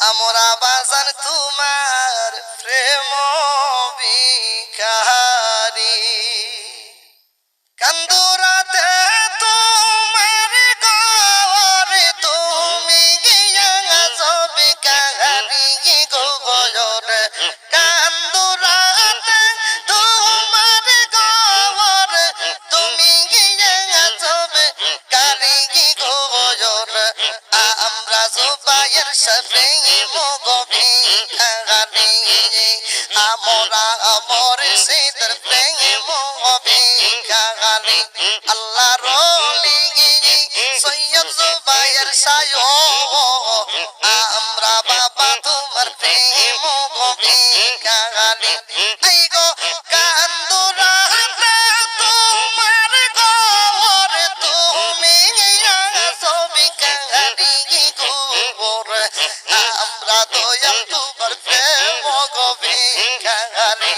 আমরা বাজান তোমার প্রেম ভিখারি কান্দুরাতে তোমার গরে তুমি গিয়া সবে কাহারি গো গয়রে কান্দুরাতে তোমার গরে তুমি গিয়া সবে কারি গো গয়রে আমরা জুবাইর সাথে মগবি কাহারি আমরা মুর্শিদের প্রেম মগবি কাহারি আল্লাহ রলি সৈয়দ জুবাইর সায়ো আমরা বাবা তোমার প্রেম মগবি কাহারি আই গো কান্দুরাতে তোমার গরে তুমি সবি কাহারি গোরে আমরা দয়াল তোমার প্রেম মগবি কাহারি